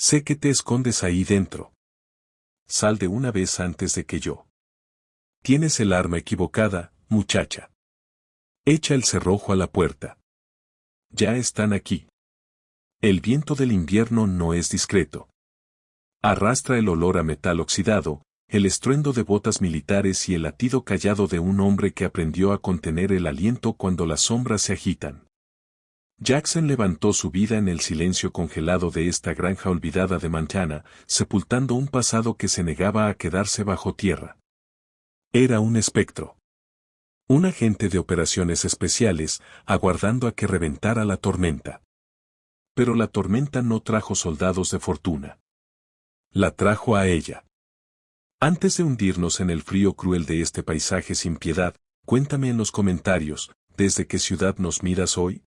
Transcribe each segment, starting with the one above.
Sé que te escondes ahí dentro. Sal de una vez antes de que yo. Tienes el arma equivocada, muchacha. Echa el cerrojo a la puerta. Ya están aquí. El viento del invierno no es discreto. Arrastra el olor a metal oxidado, el estruendo de botas militares y el latido callado de un hombre que aprendió a contener el aliento cuando las sombras se agitan. Jackson levantó su vida en el silencio congelado de esta granja olvidada de Montana, sepultando un pasado que se negaba a quedarse bajo tierra. Era un espectro. Un agente de operaciones especiales, aguardando a que reventara la tormenta. Pero la tormenta no trajo soldados de fortuna. La trajo a ella. Antes de hundirnos en el frío cruel de este paisaje sin piedad, cuéntame en los comentarios, ¿desde qué ciudad nos miras hoy?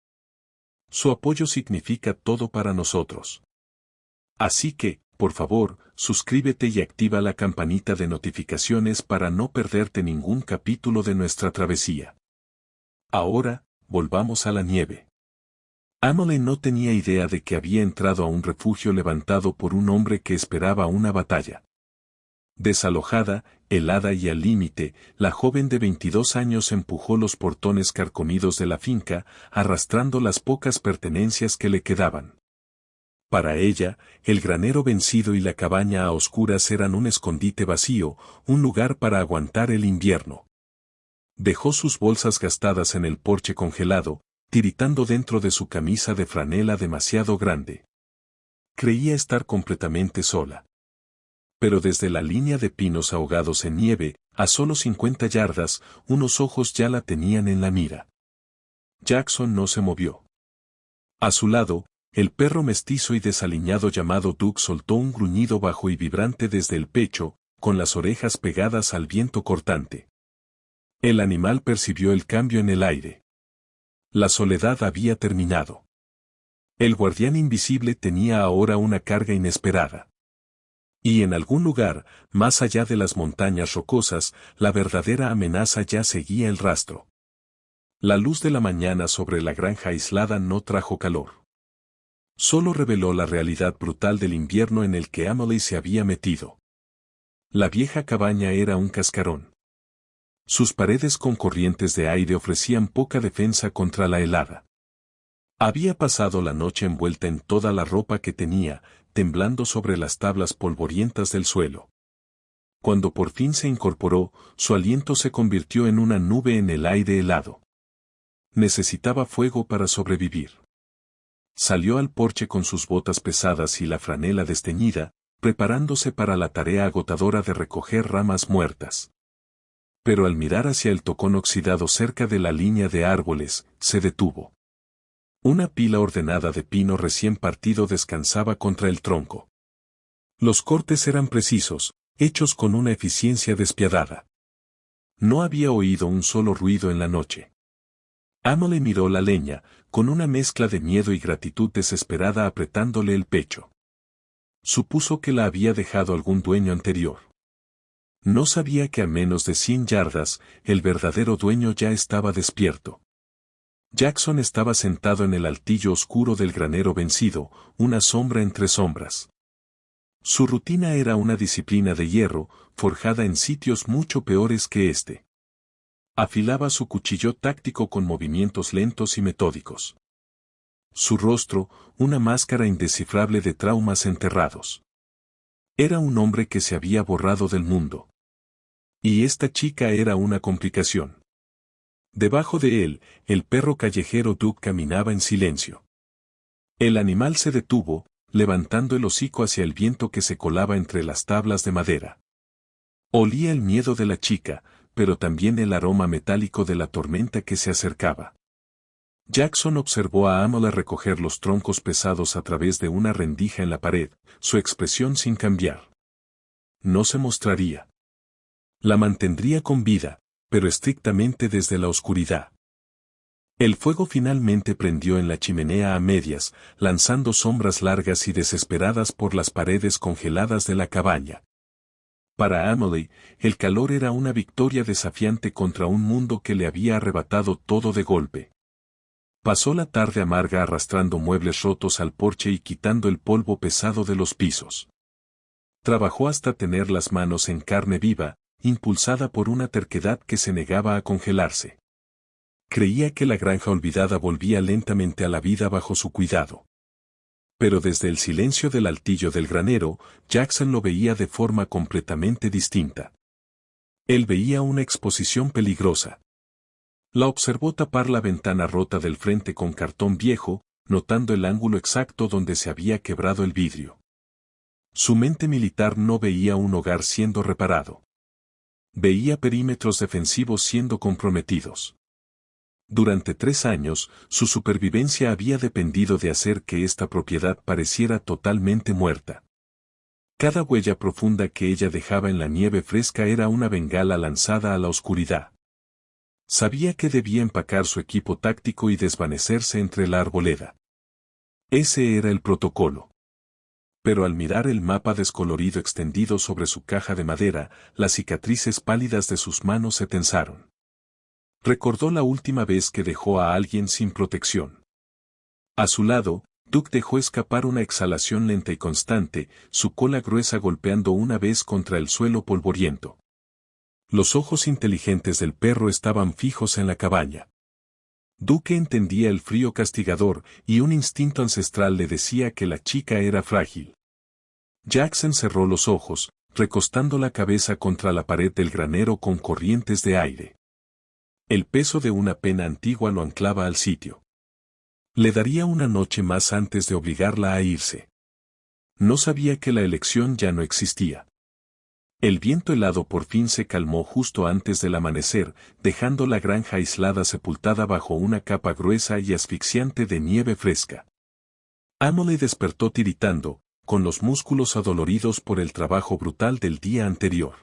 Su apoyo significa todo para nosotros. Así que, por favor, suscríbete y activa la campanita de notificaciones para no perderte ningún capítulo de nuestra travesía. Ahora, volvamos a la nieve. Emily no tenía idea de que había entrado a un refugio levantado por un hombre que esperaba una batalla. Desalojada, helada y al límite, la joven de 22 años empujó los portones carcomidos de la finca, arrastrando las pocas pertenencias que le quedaban. Para ella, el granero vencido y la cabaña a oscuras eran un escondite vacío, un lugar para aguantar el invierno. Dejó sus bolsas gastadas en el porche congelado, tiritando dentro de su camisa de franela demasiado grande. Creía estar completamente sola. Pero desde la línea de pinos ahogados en nieve, a solo 50 yardas, unos ojos ya la tenían en la mira. Jackson no se movió. A su lado, el perro mestizo y desaliñado llamado Duke soltó un gruñido bajo y vibrante desde el pecho, con las orejas pegadas al viento cortante. El animal percibió el cambio en el aire. La soledad había terminado. El guardián invisible tenía ahora una carga inesperada. Y en algún lugar, más allá de las montañas rocosas, la verdadera amenaza ya seguía el rastro. La luz de la mañana sobre la granja aislada no trajo calor. Solo reveló la realidad brutal del invierno en el que Emily se había metido. La vieja cabaña era un cascarón. Sus paredes con corrientes de aire ofrecían poca defensa contra la helada. Había pasado la noche envuelta en toda la ropa que tenía, temblando sobre las tablas polvorientas del suelo. Cuando por fin se incorporó, su aliento se convirtió en una nube en el aire helado. Necesitaba fuego para sobrevivir. Salió al porche con sus botas pesadas y la franela desteñida, preparándose para la tarea agotadora de recoger ramas muertas. Pero al mirar hacia el tocón oxidado cerca de la línea de árboles, se detuvo. Una pila ordenada de pino recién partido descansaba contra el tronco. Los cortes eran precisos, hechos con una eficiencia despiadada. No había oído un solo ruido en la noche. Emily miró la leña, con una mezcla de miedo y gratitud desesperada apretándole el pecho. Supuso que la había dejado algún dueño anterior. No sabía que a menos de 100 yardas, el verdadero dueño ya estaba despierto. Jackson estaba sentado en el altillo oscuro del granero vencido, una sombra entre sombras. Su rutina era una disciplina de hierro, forjada en sitios mucho peores que este. Afilaba su cuchillo táctico con movimientos lentos y metódicos. Su rostro, una máscara indescifrable de traumas enterrados. Era un hombre que se había borrado del mundo. Y esta chica era una complicación. Debajo de él, el perro callejero Duke caminaba en silencio. El animal se detuvo, levantando el hocico hacia el viento que se colaba entre las tablas de madera. Olía el miedo de la chica, pero también el aroma metálico de la tormenta que se acercaba. Jackson observó a Emily recoger los troncos pesados a través de una rendija en la pared, su expresión sin cambiar. No se mostraría. La mantendría con vida, pero estrictamente desde la oscuridad. El fuego finalmente prendió en la chimenea a medias, lanzando sombras largas y desesperadas por las paredes congeladas de la cabaña. Para Emily, el calor era una victoria desafiante contra un mundo que le había arrebatado todo de golpe. Pasó la tarde amarga arrastrando muebles rotos al porche y quitando el polvo pesado de los pisos. Trabajó hasta tener las manos en carne viva, impulsada por una terquedad que se negaba a congelarse. Creía que la granja olvidada volvía lentamente a la vida bajo su cuidado. Pero desde el silencio del altillo del granero, Jackson lo veía de forma completamente distinta. Él veía una exposición peligrosa. La observó tapar la ventana rota del frente con cartón viejo, notando el ángulo exacto donde se había quebrado el vidrio. Su mente militar no veía un hogar siendo reparado. Veía perímetros defensivos siendo comprometidos. Durante 3 años, su supervivencia había dependido de hacer que esta propiedad pareciera totalmente muerta. Cada huella profunda que ella dejaba en la nieve fresca era una bengala lanzada a la oscuridad. Sabía que debía empacar su equipo táctico y desvanecerse entre la arboleda. Ese era el protocolo. Pero al mirar el mapa descolorido extendido sobre su caja de madera, las cicatrices pálidas de sus manos se tensaron. Recordó la última vez que dejó a alguien sin protección. A su lado, Duke dejó escapar una exhalación lenta y constante, su cola gruesa golpeando una vez contra el suelo polvoriento. Los ojos inteligentes del perro estaban fijos en la cabaña. Duke entendía el frío castigador y un instinto ancestral le decía que la chica era frágil. Jackson cerró los ojos, recostando la cabeza contra la pared del granero con corrientes de aire. El peso de una pena antigua lo anclaba al sitio. Le daría una noche más antes de obligarla a irse. No sabía que la elección ya no existía. El viento helado por fin se calmó justo antes del amanecer, dejando la granja aislada sepultada bajo una capa gruesa y asfixiante de nieve fresca. Emily despertó tiritando, con los músculos adoloridos por el trabajo brutal del día anterior.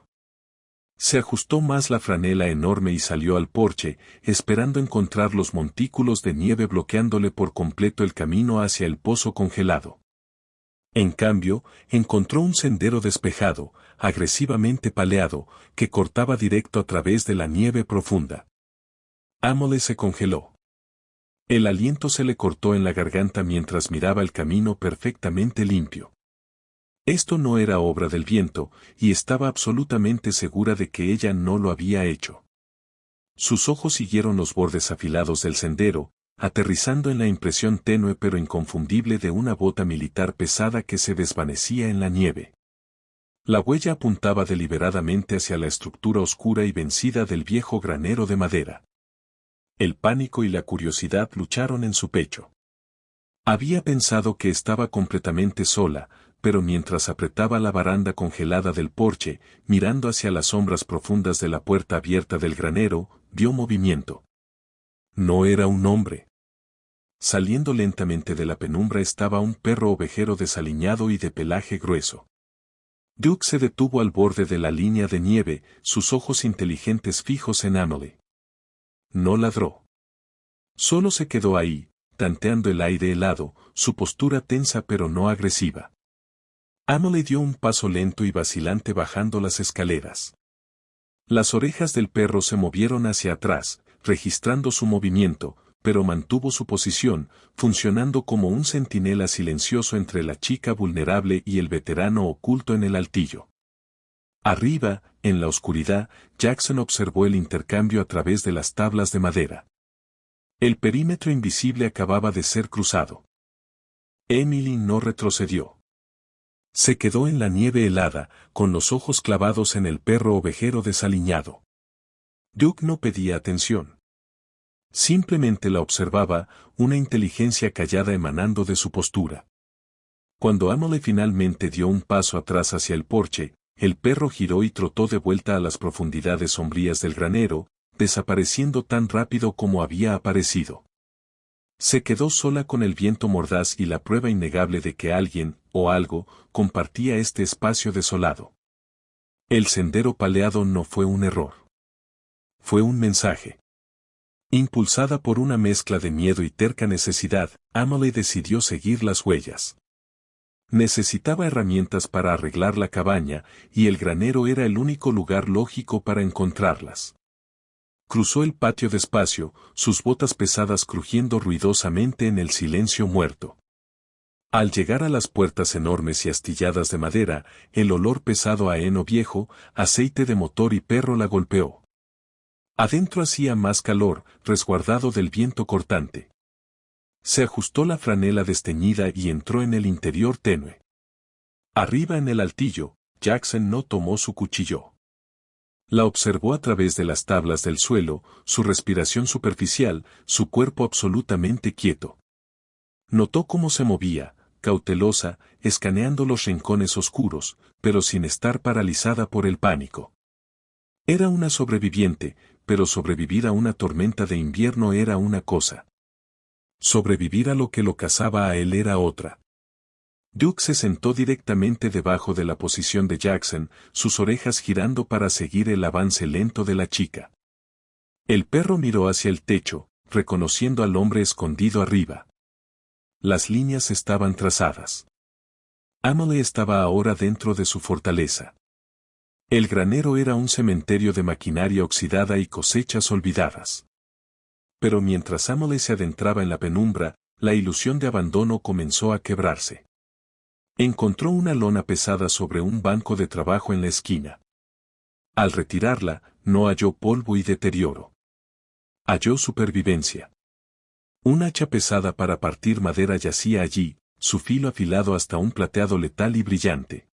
Se ajustó más la franela enorme y salió al porche, esperando encontrar los montículos de nieve bloqueándole por completo el camino hacia el pozo congelado. En cambio, encontró un sendero despejado, agresivamente paleado, que cortaba directo a través de la nieve profunda. Emily se congeló. El aliento se le cortó en la garganta mientras miraba el camino perfectamente limpio. Esto no era obra del viento, y estaba absolutamente segura de que ella no lo había hecho. Sus ojos siguieron los bordes afilados del sendero, aterrizando en la impresión tenue pero inconfundible de una bota militar pesada que se desvanecía en la nieve. La huella apuntaba deliberadamente hacia la estructura oscura y vencida del viejo granero de madera. El pánico y la curiosidad lucharon en su pecho. Había pensado que estaba completamente sola, pero mientras apretaba la baranda congelada del porche, mirando hacia las sombras profundas de la puerta abierta del granero, vio movimiento. No era un hombre. Saliendo lentamente de la penumbra estaba un perro ovejero desaliñado y de pelaje grueso. Duke se detuvo al borde de la línea de nieve, sus ojos inteligentes fijos en Emily. No ladró. Solo se quedó ahí, tanteando el aire helado, su postura tensa pero no agresiva. Emily dio un paso lento y vacilante bajando las escaleras. Las orejas del perro se movieron hacia atrás, registrando su movimiento, pero mantuvo su posición, funcionando como un centinela silencioso entre la chica vulnerable y el veterano oculto en el altillo. Arriba, en la oscuridad, Jackson observó el intercambio a través de las tablas de madera. El perímetro invisible acababa de ser cruzado. Emily no retrocedió. Se quedó en la nieve helada, con los ojos clavados en el perro ovejero desaliñado. Duke no pedía atención. Simplemente la observaba, una inteligencia callada emanando de su postura. Cuando Emily finalmente dio un paso atrás hacia el porche, el perro giró y trotó de vuelta a las profundidades sombrías del granero, desapareciendo tan rápido como había aparecido. Se quedó sola con el viento mordaz y la prueba innegable de que alguien, o algo, compartía este espacio desolado. El sendero paleado no fue un error. Fue un mensaje. Impulsada por una mezcla de miedo y terca necesidad, Emily decidió seguir las huellas. Necesitaba herramientas para arreglar la cabaña, y el granero era el único lugar lógico para encontrarlas. Cruzó el patio despacio, sus botas pesadas crujiendo ruidosamente en el silencio muerto. Al llegar a las puertas enormes y astilladas de madera, el olor pesado a heno viejo, aceite de motor y perro la golpeó. Adentro hacía más calor, resguardado del viento cortante. Se ajustó la franela desteñida y entró en el interior tenue. Arriba en el altillo, Jackson no tomó su cuchillo. La observó a través de las tablas del suelo, su respiración superficial, su cuerpo absolutamente quieto. Notó cómo se movía, cautelosa, escaneando los rincones oscuros, pero sin estar paralizada por el pánico. Era una sobreviviente, pero sobrevivir a una tormenta de invierno era una cosa. Sobrevivir a lo que lo cazaba a él era otra. Duke se sentó directamente debajo de la posición de Jackson, sus orejas girando para seguir el avance lento de la chica. El perro miró hacia el techo, reconociendo al hombre escondido arriba. Las líneas estaban trazadas. Amelie estaba ahora dentro de su fortaleza. El granero era un cementerio de maquinaria oxidada y cosechas olvidadas. Pero mientras Amelie se adentraba en la penumbra, la ilusión de abandono comenzó a quebrarse. Encontró una lona pesada sobre un banco de trabajo en la esquina. Al retirarla, no halló polvo y deterioro. Halló supervivencia. Un hacha pesada para partir madera yacía allí, su filo afilado hasta un plateado letal y brillante.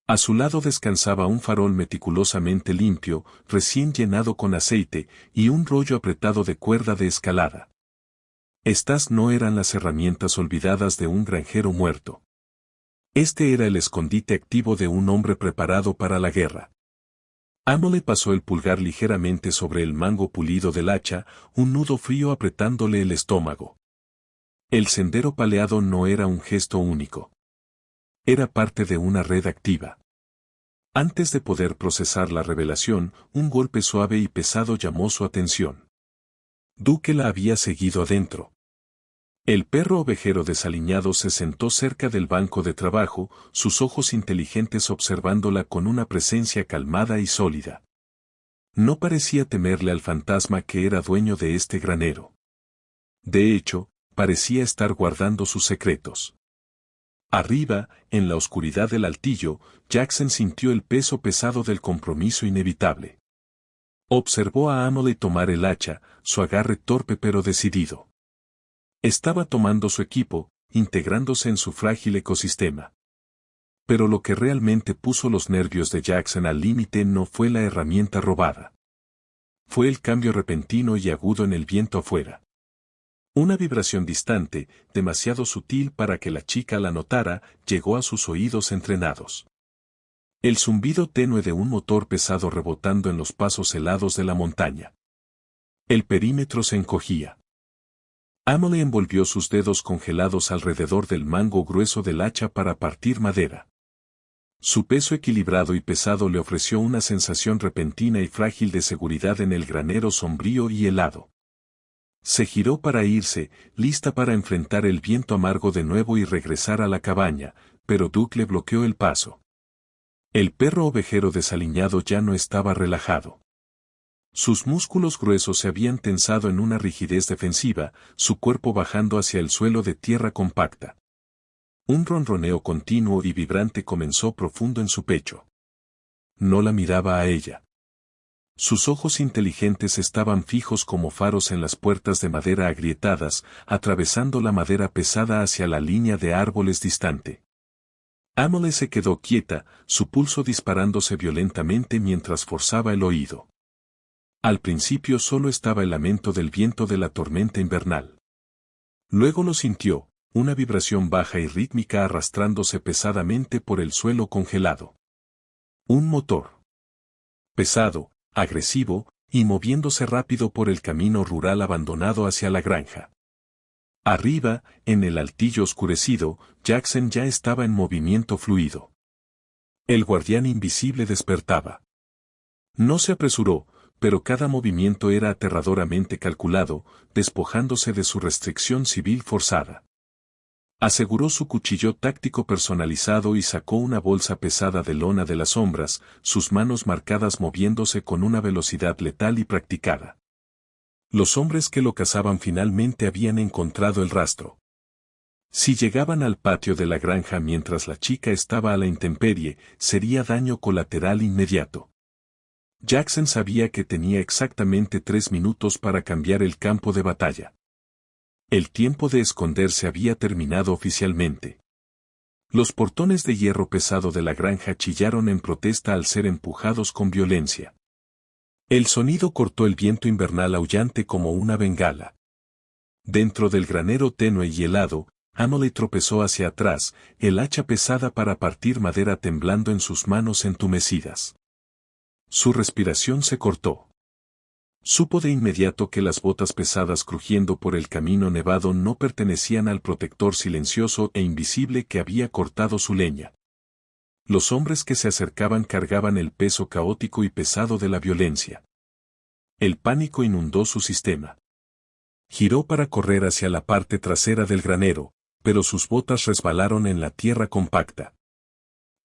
A su lado descansaba un farol meticulosamente limpio, recién llenado con aceite, y un rollo apretado de cuerda de escalada. Estas no eran las herramientas olvidadas de un granjero muerto. Este era el escondite activo de un hombre preparado para la guerra. Amelie pasó el pulgar ligeramente sobre el mango pulido del hacha, un nudo frío apretándole el estómago. El sendero paleado no era un gesto único. Era parte de una red activa. Antes de poder procesar la revelación, un golpe suave y pesado llamó su atención. Duke la había seguido adentro. El perro ovejero desaliñado se sentó cerca del banco de trabajo, sus ojos inteligentes observándola con una presencia calmada y sólida. No parecía temerle al fantasma que era dueño de este granero. De hecho, parecía estar guardando sus secretos. Arriba, en la oscuridad del altillo, Jackson sintió el peso pesado del compromiso inevitable. Observó a Amelie tomar el hacha, su agarre torpe pero decidido. Estaba tomando su equipo, integrándose en su frágil ecosistema. Pero lo que realmente puso los nervios de Jackson al límite no fue la herramienta robada. Fue el cambio repentino y agudo en el viento afuera. Una vibración distante, demasiado sutil para que la chica la notara, llegó a sus oídos entrenados. El zumbido tenue de un motor pesado rebotando en los pasos helados de la montaña. El perímetro se encogía. Amelie envolvió sus dedos congelados alrededor del mango grueso del hacha para partir madera. Su peso equilibrado y pesado le ofreció una sensación repentina y frágil de seguridad en el granero sombrío y helado. Se giró para irse, lista para enfrentar el viento amargo de nuevo y regresar a la cabaña, pero Duke le bloqueó el paso. El perro ovejero desaliñado ya no estaba relajado. Sus músculos gruesos se habían tensado en una rigidez defensiva, su cuerpo bajando hacia el suelo de tierra compacta. Un ronroneo continuo y vibrante comenzó profundo en su pecho. No la miraba a ella. Sus ojos inteligentes estaban fijos como faros en las puertas de madera agrietadas, atravesando la madera pesada hacia la línea de árboles distante. Amelie se quedó quieta, su pulso disparándose violentamente mientras forzaba el oído. Al principio solo estaba el lamento del viento de la tormenta invernal. Luego lo sintió, una vibración baja y rítmica arrastrándose pesadamente por el suelo congelado. Un motor. Pesado, agresivo, y moviéndose rápido por el camino rural abandonado hacia la granja. Arriba, en el altillo oscurecido, Jackson ya estaba en movimiento fluido. El guardián invisible despertaba. No se apresuró, pero cada movimiento era aterradoramente calculado, despojándose de su restricción civil forzada. Aseguró su cuchillo táctico personalizado y sacó una bolsa pesada de lona de las sombras, sus manos marcadas moviéndose con una velocidad letal y practicada. Los hombres que lo cazaban finalmente habían encontrado el rastro. Si llegaban al patio de la granja mientras la chica estaba a la intemperie, sería daño colateral inmediato. Jackson sabía que tenía exactamente 3 minutos para cambiar el campo de batalla. El tiempo de esconderse había terminado oficialmente. Los portones de hierro pesado de la granja chillaron en protesta al ser empujados con violencia. El sonido cortó el viento invernal aullante como una bengala. Dentro del granero tenue y helado, Emily tropezó hacia atrás, el hacha pesada para partir madera temblando en sus manos entumecidas. Su respiración se cortó. Supo de inmediato que las botas pesadas crujiendo por el camino nevado no pertenecían al protector silencioso e invisible que había cortado su leña. Los hombres que se acercaban cargaban el peso caótico y pesado de la violencia. El pánico inundó su sistema. Giró para correr hacia la parte trasera del granero, pero sus botas resbalaron en la tierra compacta.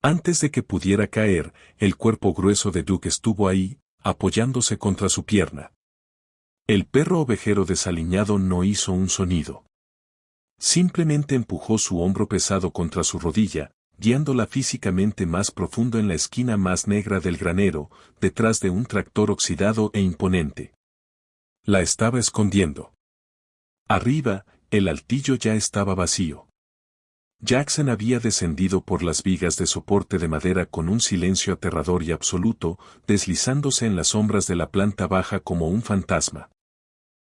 Antes de que pudiera caer, el cuerpo grueso de Duke estuvo ahí, apoyándose contra su pierna. El perro ovejero desaliñado no hizo un sonido. Simplemente empujó su hombro pesado contra su rodilla, guiándola físicamente más profundo en la esquina más negra del granero, detrás de un tractor oxidado e imponente. La estaba escondiendo. Arriba, el altillo ya estaba vacío. Jackson había descendido por las vigas de soporte de madera con un silencio aterrador y absoluto, deslizándose en las sombras de la planta baja como un fantasma.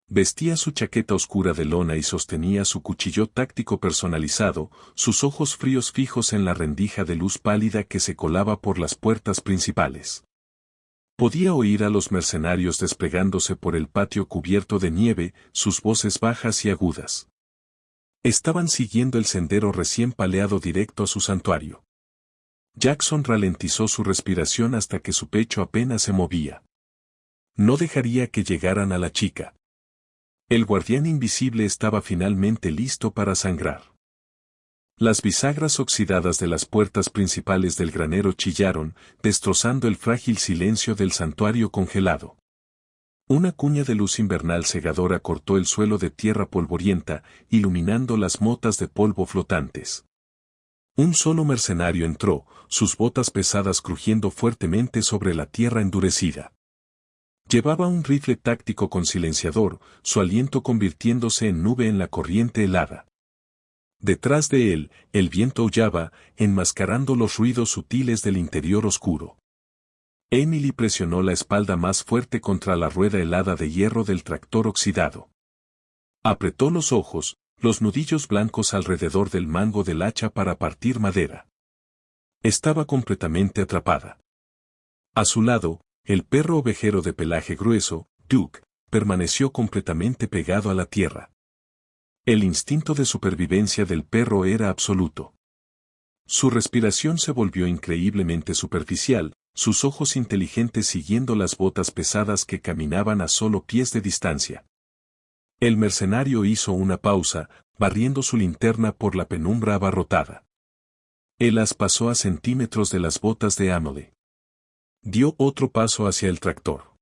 Vestía su chaqueta oscura de lona y sostenía su cuchillo táctico personalizado, sus ojos fríos fijos en la rendija de luz pálida que se colaba por las puertas principales. Podía oír a los mercenarios desplegándose por el patio cubierto de nieve, sus voces bajas y agudas. Estaban siguiendo el sendero recién paleado directo a su santuario. Jackson ralentizó su respiración hasta que su pecho apenas se movía. No dejaría que llegaran a la chica. El guardián invisible estaba finalmente listo para sangrar. Las bisagras oxidadas de las puertas principales del granero chillaron, destrozando el frágil silencio del santuario congelado. Una cuña de luz invernal cegadora cortó el suelo de tierra polvorienta, iluminando las motas de polvo flotantes. Un solo mercenario entró, sus botas pesadas crujiendo fuertemente sobre la tierra endurecida. Llevaba un rifle táctico con silenciador, su aliento convirtiéndose en nube en la corriente helada. Detrás de él, el viento aullaba, enmascarando los ruidos sutiles del interior oscuro. Emily presionó la espalda más fuerte contra la rueda helada de hierro del tractor oxidado. Apretó los ojos, los nudillos blancos alrededor del mango del hacha para partir madera. Estaba completamente atrapada. A su lado, el perro ovejero de pelaje grueso, Duke, permaneció completamente pegado a la tierra. El instinto de supervivencia del perro era absoluto. Su respiración se volvió increíblemente superficial, sus ojos inteligentes siguiendo las botas pesadas que caminaban a solo pies de distancia. El mercenario hizo una pausa, barriendo su linterna por la penumbra abarrotada. El as pasó a centímetros de las botas de Emily. Dio otro paso hacia el tractor.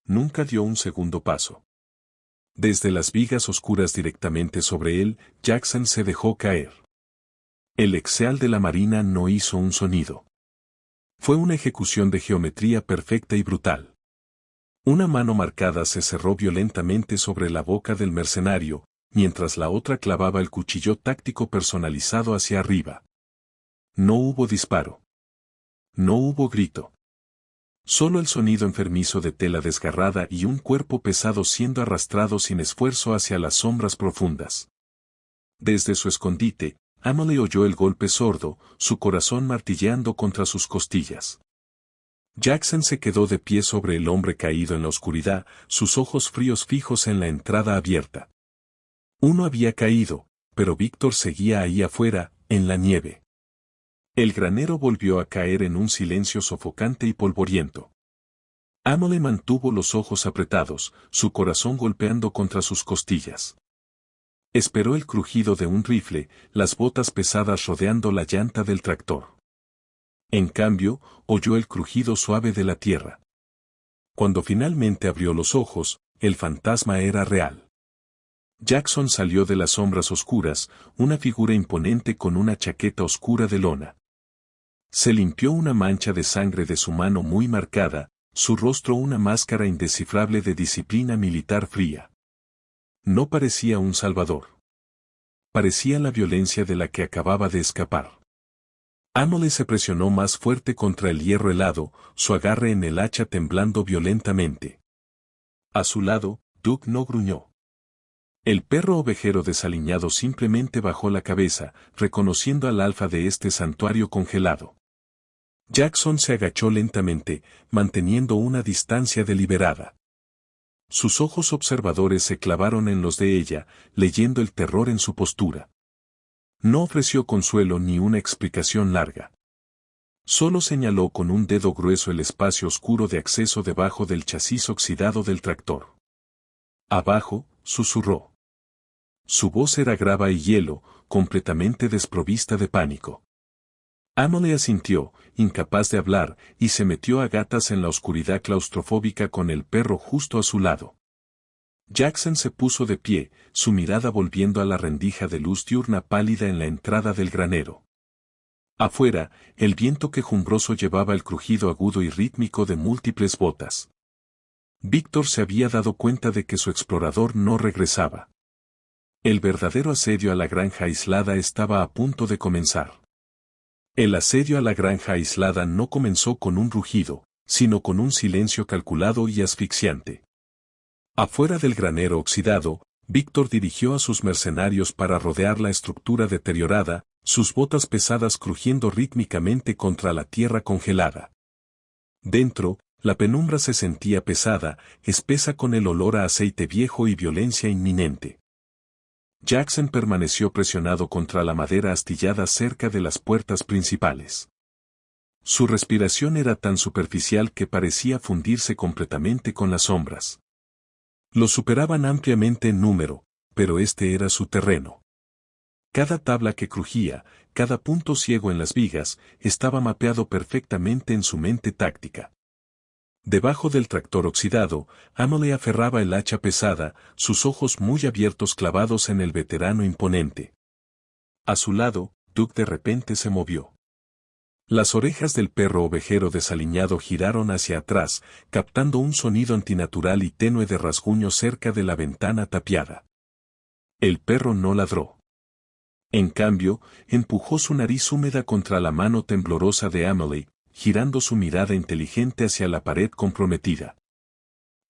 Nunca dio un segundo paso. Desde las vigas oscuras directamente sobre él, Jackson se dejó caer. El exeal de la marina no hizo un sonido. Fue una ejecución de geometría perfecta y brutal. Una mano marcada se cerró violentamente sobre la boca del mercenario, mientras la otra clavaba el cuchillo táctico personalizado hacia arriba. No hubo disparo. No hubo grito. Solo el sonido enfermizo de tela desgarrada y un cuerpo pesado siendo arrastrado sin esfuerzo hacia las sombras profundas. Desde su escondite, Emily oyó el golpe sordo, su corazón martilleando contra sus costillas. Jackson se quedó de pie sobre el hombre caído en la oscuridad, sus ojos fríos fijos en la entrada abierta. Uno había caído, pero Víctor seguía ahí afuera, en la nieve. El granero volvió a caer en un silencio sofocante y polvoriento. Emily mantuvo los ojos apretados, su corazón golpeando contra sus costillas. Esperó el crujido de un rifle, las botas pesadas rodeando la llanta del tractor. En cambio, oyó el crujido suave de la tierra. Cuando finalmente abrió los ojos, el fantasma era real. Jackson salió de las sombras oscuras, una figura imponente con una chaqueta oscura de lona. Se limpió una mancha de sangre de su mano muy marcada, su rostro una máscara indescifrable de disciplina militar fría. No parecía un salvador. Parecía la violencia de la que acababa de escapar. Amelie se presionó más fuerte contra el hierro helado, su agarre en el hacha temblando violentamente. A su lado, Duke no gruñó. El perro ovejero desaliñado simplemente bajó la cabeza, reconociendo al alfa de este santuario congelado. Jackson se agachó lentamente, manteniendo una distancia deliberada. Sus ojos observadores se clavaron en los de ella, leyendo el terror en su postura. No ofreció consuelo ni una explicación larga. Solo señaló con un dedo grueso el espacio oscuro de acceso debajo del chasis oxidado del tractor. Abajo, susurró. Su voz era grava y hielo, completamente desprovista de pánico. Amelie asintió, incapaz de hablar, y se metió a gatas en la oscuridad claustrofóbica con el perro justo a su lado. Jackson se puso de pie, su mirada volviendo a la rendija de luz diurna pálida en la entrada del granero. Afuera, el viento quejumbroso llevaba el crujido agudo y rítmico de múltiples botas. Víctor se había dado cuenta de que su explorador no regresaba. El verdadero asedio a la granja aislada estaba a punto de comenzar. El asedio a la granja aislada no comenzó con un rugido, sino con un silencio calculado y asfixiante. Afuera del granero oxidado, Víctor dirigió a sus mercenarios para rodear la estructura deteriorada, sus botas pesadas crujiendo rítmicamente contra la tierra congelada. Dentro, la penumbra se sentía pesada, espesa con el olor a aceite viejo y violencia inminente. Jackson permaneció presionado contra la madera astillada cerca de las puertas principales. Su respiración era tan superficial que parecía fundirse completamente con las sombras. Los superaban ampliamente en número, pero este era su terreno. Cada tabla que crujía, cada punto ciego en las vigas, estaba mapeado perfectamente en su mente táctica. Debajo del tractor oxidado, Amelie aferraba el hacha pesada, sus ojos muy abiertos clavados en el veterano imponente. A su lado, Duke de repente se movió. Las orejas del perro ovejero desaliñado giraron hacia atrás, captando un sonido antinatural y tenue de rasguño cerca de la ventana tapiada. El perro no ladró. En cambio, empujó su nariz húmeda contra la mano temblorosa de Amelie, girando su mirada inteligente hacia la pared comprometida.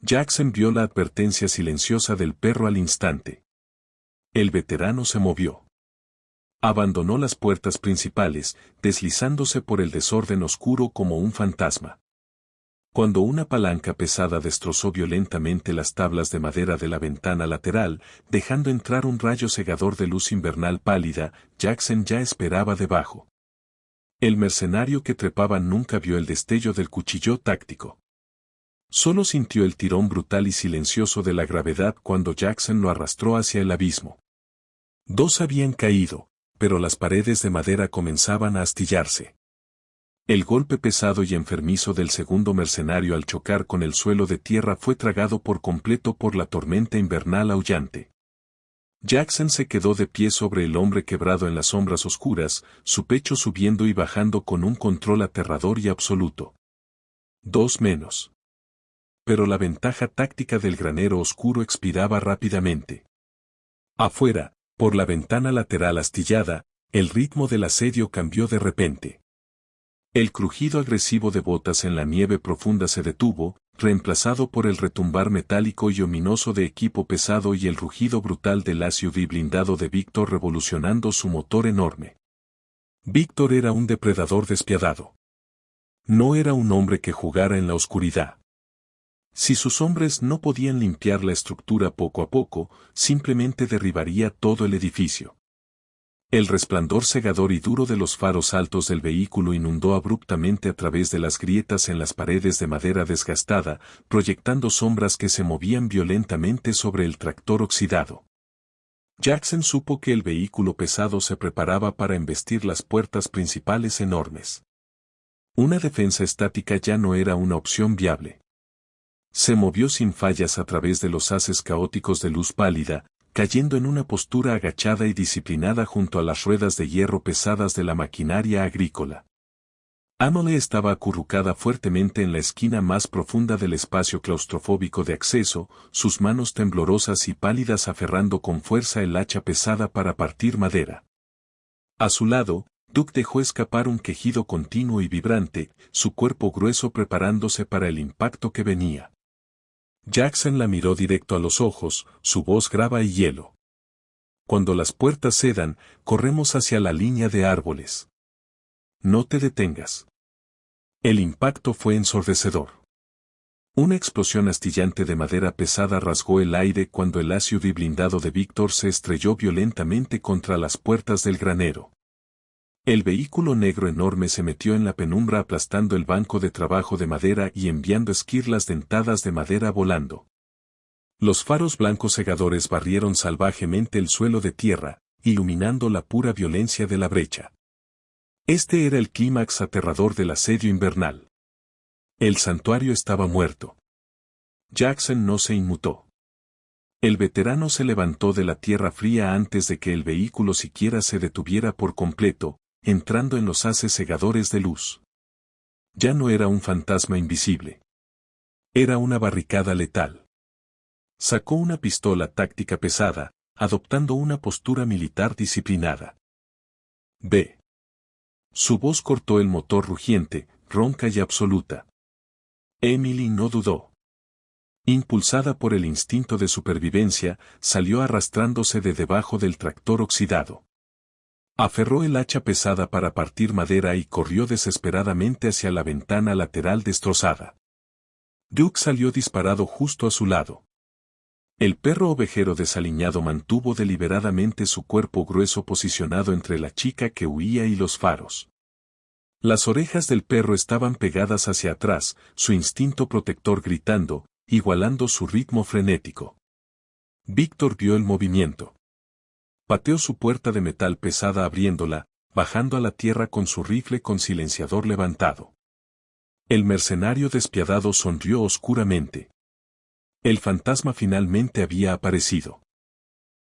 Jackson vio la advertencia silenciosa del perro al instante. El veterano se movió. Abandonó las puertas principales, deslizándose por el desorden oscuro como un fantasma. Cuando una palanca pesada destrozó violentamente las tablas de madera de la ventana lateral, dejando entrar un rayo cegador de luz invernal pálida, Jackson ya esperaba debajo. El mercenario que trepaba nunca vio el destello del cuchillo táctico. Solo sintió el tirón brutal y silencioso de la gravedad cuando Jackson lo arrastró hacia el abismo. Dos habían caído, pero las paredes de madera comenzaban a astillarse. El golpe pesado y enfermizo del segundo mercenario al chocar con el suelo de tierra fue tragado por completo por la tormenta invernal aullante. Jackson se quedó de pie sobre el hombre quebrado en las sombras oscuras, su pecho subiendo y bajando con un control aterrador y absoluto. 2 menos. Pero la ventaja táctica del granero oscuro expiraba rápidamente. Afuera, por la ventana lateral astillada, el ritmo del asedio cambió de repente. El crujido agresivo de botas en la nieve profunda se detuvo, reemplazado por el retumbar metálico y ominoso de equipo pesado y el rugido brutal del SUV blindado de Víctor revolucionando su motor enorme. Víctor era un depredador despiadado. No era un hombre que jugara en la oscuridad. Si sus hombres no podían limpiar la estructura poco a poco, simplemente derribaría todo el edificio. El resplandor cegador y duro de los faros altos del vehículo inundó abruptamente a través de las grietas en las paredes de madera desgastada, proyectando sombras que se movían violentamente sobre el tractor oxidado. Jackson supo que el vehículo pesado se preparaba para embestir las puertas principales enormes. Una defensa estática ya no era una opción viable. Se movió sin fallas a través de los haces caóticos de luz pálida, cayendo en una postura agachada y disciplinada junto a las ruedas de hierro pesadas de la maquinaria agrícola. Amelie estaba acurrucada fuertemente en la esquina más profunda del espacio claustrofóbico de acceso, sus manos temblorosas y pálidas aferrando con fuerza el hacha pesada para partir madera. A su lado, Duke dejó escapar un quejido continuo y vibrante, su cuerpo grueso preparándose para el impacto que venía. Jackson la miró directo a los ojos, su voz grave y hielo. Cuando las puertas cedan, corremos hacia la línea de árboles. No te detengas. El impacto fue ensordecedor. Una explosión astillante de madera pesada rasgó el aire cuando el SUV blindado de Víctor se estrelló violentamente contra las puertas del granero. El vehículo negro enorme se metió en la penumbra aplastando el banco de trabajo de madera y enviando esquirlas dentadas de madera volando. Los faros blancos cegadores barrieron salvajemente el suelo de tierra, iluminando la pura violencia de la brecha. Este era el clímax aterrador del asedio invernal. El santuario estaba muerto. Jackson no se inmutó. El veterano se levantó de la tierra fría antes de que el vehículo siquiera se detuviera por completo, entrando en los haces cegadores de luz. Ya no era un fantasma invisible. Era una barricada letal. Sacó una pistola táctica pesada, adoptando una postura militar disciplinada. B. Su voz cortó el motor rugiente, ronca y absoluta. Emily no dudó. Impulsada por el instinto de supervivencia, salió arrastrándose de debajo del tractor oxidado. Aferró el hacha pesada para partir madera y corrió desesperadamente hacia la ventana lateral destrozada. Duke salió disparado justo a su lado. El perro ovejero desaliñado mantuvo deliberadamente su cuerpo grueso posicionado entre la chica que huía y los faros. Las orejas del perro estaban pegadas hacia atrás, su instinto protector gritando, igualando su ritmo frenético. Víctor vio el movimiento. Pateó su puerta de metal pesada abriéndola, bajando a la tierra con su rifle con silenciador levantado. El mercenario despiadado sonrió oscuramente. El fantasma finalmente había aparecido.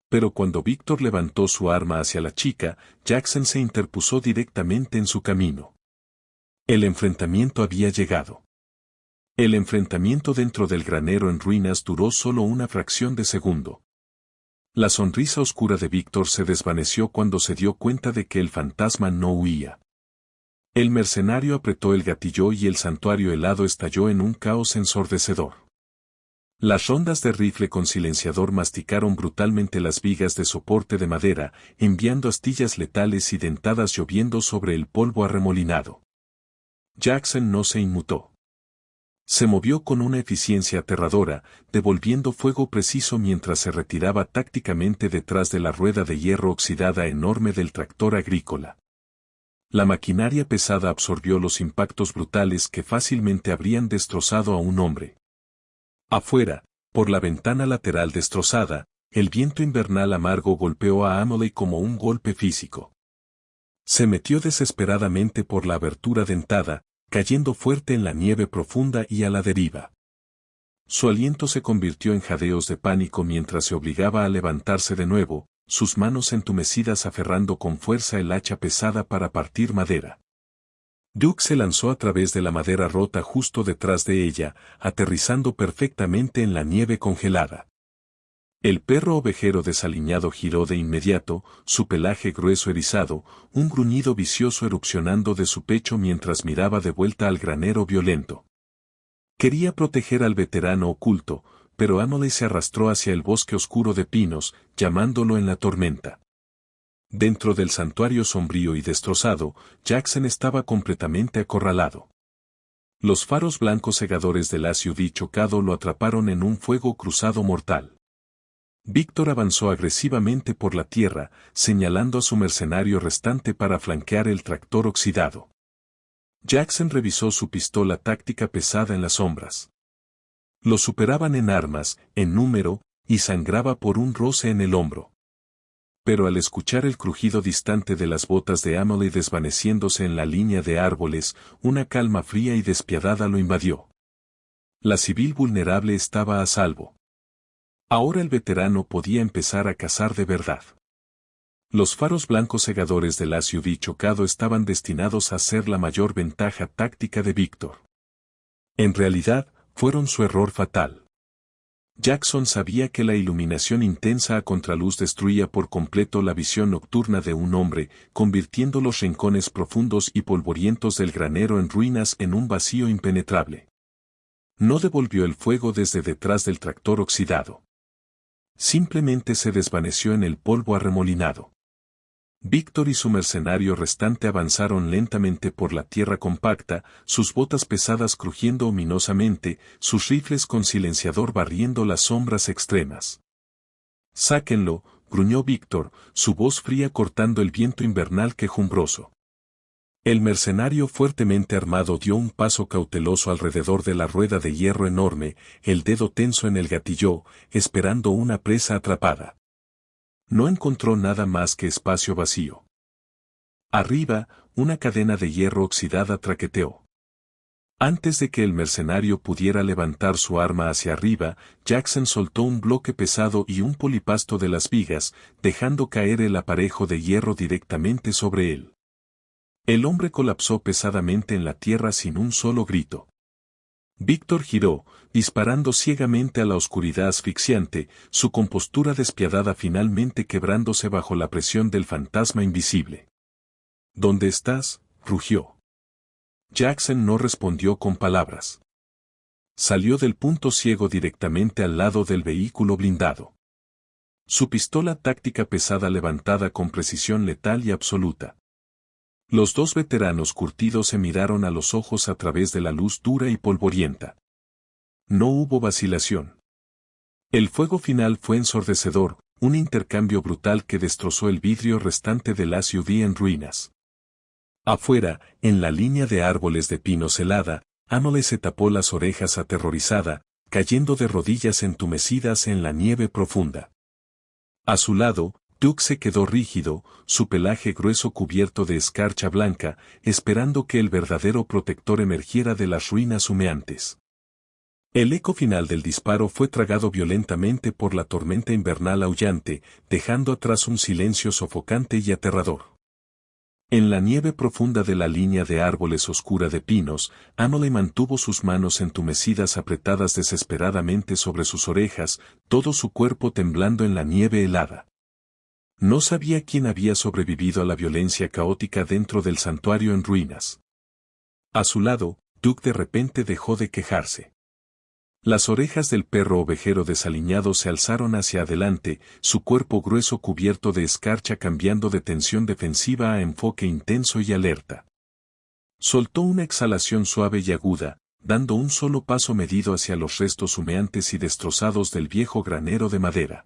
Pero cuando Víctor levantó su arma hacia la chica, Jackson se interpuso directamente en su camino. El enfrentamiento había llegado. El enfrentamiento dentro del granero en ruinas duró solo una fracción de segundo. La sonrisa oscura de Víctor se desvaneció cuando se dio cuenta de que el fantasma no huía. El mercenario apretó el gatillo y el santuario helado estalló en un caos ensordecedor. Las rondas de rifle con silenciador masticaron brutalmente las vigas de soporte de madera, enviando astillas letales y dentadas lloviendo sobre el polvo arremolinado. Jackson no se inmutó. Se movió con una eficiencia aterradora, devolviendo fuego preciso mientras se retiraba tácticamente detrás de la rueda de hierro oxidada enorme del tractor agrícola. La maquinaria pesada absorbió los impactos brutales que fácilmente habrían destrozado a un hombre. Afuera, por la ventana lateral destrozada, el viento invernal amargo golpeó a Emily como un golpe físico. Se metió desesperadamente por la abertura dentada, cayendo fuerte en la nieve profunda y a la deriva. Su aliento se convirtió en jadeos de pánico mientras se obligaba a levantarse de nuevo, sus manos entumecidas aferrando con fuerza el hacha pesada para partir madera. Duke se lanzó a través de la madera rota justo detrás de ella, aterrizando perfectamente en la nieve congelada. El perro ovejero desaliñado giró de inmediato, su pelaje grueso erizado, un gruñido vicioso erupcionando de su pecho mientras miraba de vuelta al granero violento. Quería proteger al veterano oculto, pero Emily se arrastró hacia el bosque oscuro de pinos, llamándolo en la tormenta. Dentro del santuario sombrío y destrozado, Jackson estaba completamente acorralado. Los faros blancos cegadores del SUV chocado lo atraparon en un fuego cruzado mortal. Víctor avanzó agresivamente por la tierra, señalando a su mercenario restante para flanquear el tractor oxidado. Jackson revisó su pistola táctica pesada en las sombras. Lo superaban en armas, en número, y sangraba por un roce en el hombro. Pero al escuchar el crujido distante de las botas de Amelie desvaneciéndose en la línea de árboles, una calma fría y despiadada lo invadió. La civil vulnerable estaba a salvo. Ahora el veterano podía empezar a cazar de verdad. Los faros blancos cegadores del SUV chocado estaban destinados a ser la mayor ventaja táctica de Víctor. En realidad, fueron su error fatal. Jackson sabía que la iluminación intensa a contraluz destruía por completo la visión nocturna de un hombre, convirtiendo los rincones profundos y polvorientos del granero en ruinas en un vacío impenetrable. No devolvió el fuego desde detrás del tractor oxidado. Simplemente se desvaneció en el polvo arremolinado. Víctor y su mercenario restante avanzaron lentamente por la tierra compacta, sus botas pesadas crujiendo ominosamente, sus rifles con silenciador barriendo las sombras extremas. «Sáquenlo», gruñó Víctor, su voz fría cortando el viento invernal quejumbroso. El mercenario fuertemente armado dio un paso cauteloso alrededor de la rueda de hierro enorme, el dedo tenso en el gatillo, esperando una presa atrapada. No encontró nada más que espacio vacío. Arriba, una cadena de hierro oxidada traqueteó. Antes de que el mercenario pudiera levantar su arma hacia arriba, Jackson soltó un bloque pesado y un polipasto de las vigas, dejando caer el aparejo de hierro directamente sobre él. El hombre colapsó pesadamente en la tierra sin un solo grito. Víctor giró, disparando ciegamente a la oscuridad asfixiante, su compostura despiadada finalmente quebrándose bajo la presión del fantasma invisible. «¿Dónde estás?», rugió. Jackson no respondió con palabras. Salió del punto ciego directamente al lado del vehículo blindado. Su pistola táctica pesada levantada con precisión letal y absoluta. Los dos veteranos curtidos se miraron a los ojos a través de la luz dura y polvorienta. No hubo vacilación. El fuego final fue ensordecedor, un intercambio brutal que destrozó el vidrio restante del SUV en ruinas. Afuera, en la línea de árboles de pino celada, Amelie se tapó las orejas aterrorizada, cayendo de rodillas entumecidas en la nieve profunda. A su lado, Duke se quedó rígido, su pelaje grueso cubierto de escarcha blanca, esperando que el verdadero protector emergiera de las ruinas humeantes. El eco final del disparo fue tragado violentamente por la tormenta invernal aullante, dejando atrás un silencio sofocante y aterrador. En la nieve profunda de la línea de árboles oscura de pinos, Amelie mantuvo sus manos entumecidas apretadas desesperadamente sobre sus orejas, todo su cuerpo temblando en la nieve helada. No sabía quién había sobrevivido a la violencia caótica dentro del santuario en ruinas. A su lado, Duke de repente dejó de quejarse. Las orejas del perro ovejero desaliñado se alzaron hacia adelante, su cuerpo grueso cubierto de escarcha cambiando de tensión defensiva a enfoque intenso y alerta. Soltó una exhalación suave y aguda, dando un solo paso medido hacia los restos humeantes y destrozados del viejo granero de madera.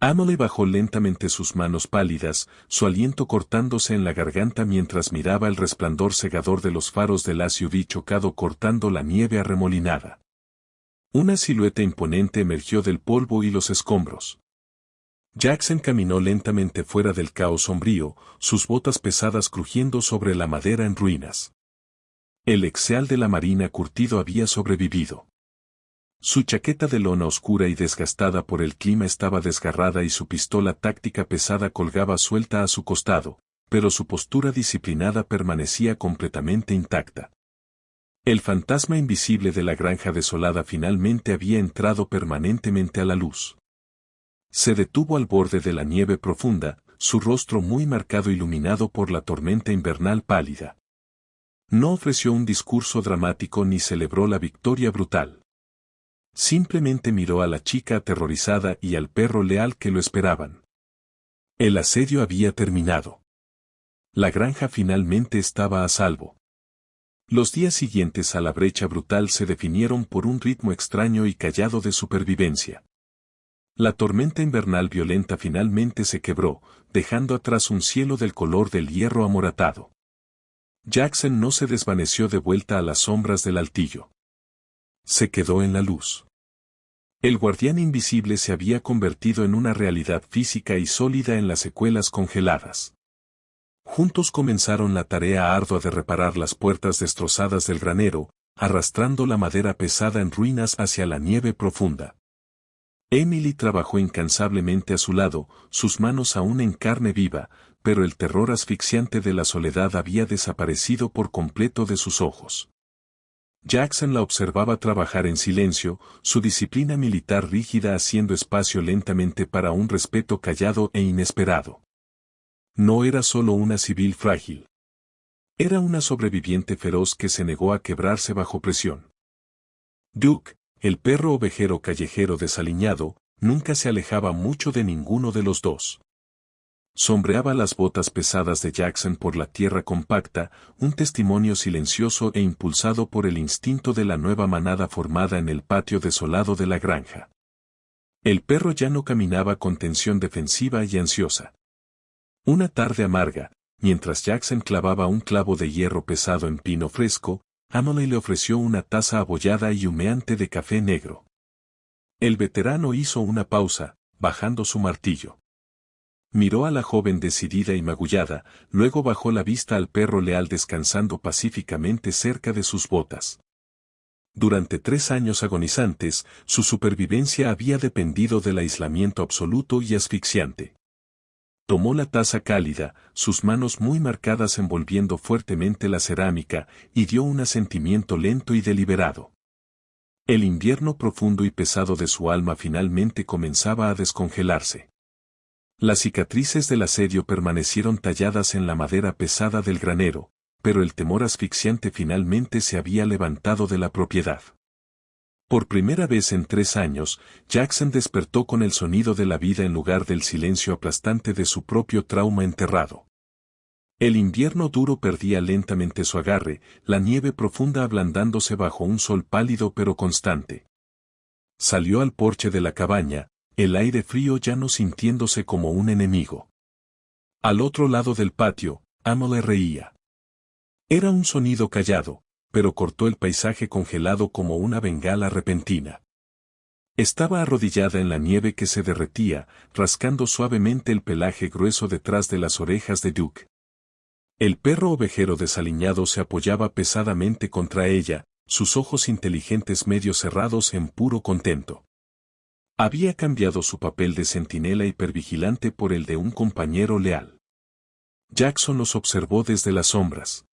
Amelie bajó lentamente sus manos pálidas, su aliento cortándose en la garganta mientras miraba el resplandor cegador de los faros del SUV chocado cortando la nieve arremolinada. Una silueta imponente emergió del polvo y los escombros. Jackson caminó lentamente fuera del caos sombrío, sus botas pesadas crujiendo sobre la madera en ruinas. El exeal de la marina curtido había sobrevivido. Su chaqueta de lona oscura y desgastada por el clima estaba desgarrada y su pistola táctica pesada colgaba suelta a su costado, pero su postura disciplinada permanecía completamente intacta. El fantasma invisible de la granja desolada finalmente había entrado permanentemente a la luz. Se detuvo al borde de la nieve profunda, su rostro muy marcado iluminado por la tormenta invernal pálida. No ofreció un discurso dramático ni celebró la victoria brutal. Simplemente miró a la chica aterrorizada y al perro leal que lo esperaban. El asedio había terminado. La granja finalmente estaba a salvo. Los días siguientes a la brecha brutal se definieron por un ritmo extraño y callado de supervivencia. La tormenta invernal violenta finalmente se quebró, dejando atrás un cielo del color del hierro amoratado. Jackson no se desvaneció de vuelta a las sombras del altillo. Se quedó en la luz. El guardián invisible se había convertido en una realidad física y sólida en las secuelas congeladas. Juntos comenzaron la tarea ardua de reparar las puertas destrozadas del granero, arrastrando la madera pesada en ruinas hacia la nieve profunda. Emily trabajó incansablemente a su lado, sus manos aún en carne viva, pero el terror asfixiante de la soledad había desaparecido por completo de sus ojos. Jackson la observaba trabajar en silencio, su disciplina militar rígida haciendo espacio lentamente para un respeto callado e inesperado. No era solo una civil frágil. Era una sobreviviente feroz que se negó a quebrarse bajo presión. Duke, el perro ovejero callejero desaliñado, nunca se alejaba mucho de ninguno de los dos. Sombreaba las botas pesadas de Jackson por la tierra compacta, un testimonio silencioso e impulsado por el instinto de la nueva manada formada en el patio desolado de la granja. El perro ya no caminaba con tensión defensiva y ansiosa. Una tarde amarga, mientras Jackson clavaba un clavo de hierro pesado en pino fresco, Emily le ofreció una taza abollada y humeante de café negro. El veterano hizo una pausa, bajando su martillo. Miró a la joven decidida y magullada, luego bajó la vista al perro leal descansando pacíficamente cerca de sus botas. Durante 3 años agonizantes, su supervivencia había dependido del aislamiento absoluto y asfixiante. Tomó la taza cálida, sus manos muy marcadas envolviendo fuertemente la cerámica, y dio un asentimiento lento y deliberado. El invierno profundo y pesado de su alma finalmente comenzaba a descongelarse. Las cicatrices del asedio permanecieron talladas en la madera pesada del granero, pero el temor asfixiante finalmente se había levantado de la propiedad. Por primera vez en 3 años, Jackson despertó con el sonido de la vida en lugar del silencio aplastante de su propio trauma enterrado. El invierno duro perdía lentamente su agarre, la nieve profunda ablandándose bajo un sol pálido pero constante. Salió al porche de la cabaña, el aire frío ya no sintiéndose como un enemigo. Al otro lado del patio, Emily reía. Era un sonido callado, pero cortó el paisaje congelado como una bengala repentina. Estaba arrodillada en la nieve que se derretía, rascando suavemente el pelaje grueso detrás de las orejas de Duke. El perro ovejero desaliñado se apoyaba pesadamente contra ella, sus ojos inteligentes medio cerrados en puro contento. Había cambiado su papel de centinela hipervigilante por el de un compañero leal. Jackson los observó desde las sombras.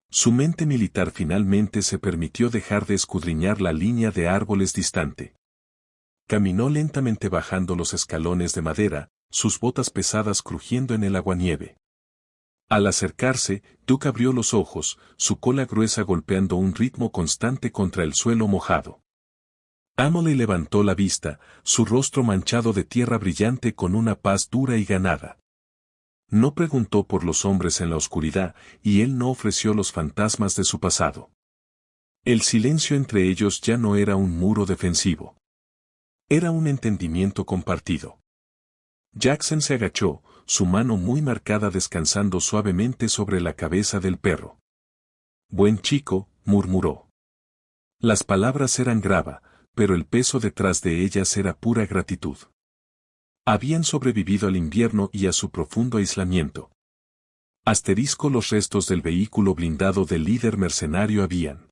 Su mente militar finalmente se permitió dejar de escudriñar la línea de árboles distante. Caminó lentamente bajando los escalones de madera, sus botas pesadas crujiendo en el aguanieve. Al acercarse, Duke abrió los ojos, su cola gruesa golpeando un ritmo constante contra el suelo mojado. Emily levantó la vista, su rostro manchado de tierra brillante con una paz dura y ganada. No preguntó por los hombres en la oscuridad, y él no ofreció los fantasmas de su pasado. El silencio entre ellos ya no era un muro defensivo. Era un entendimiento compartido. Jackson se agachó, su mano muy marcada descansando suavemente sobre la cabeza del perro. «Buen chico», murmuró. Las palabras eran grava, pero el peso detrás de ellas era pura gratitud. Habían sobrevivido al invierno y a su profundo aislamiento. Asterisco los restos del vehículo blindado del líder mercenario habían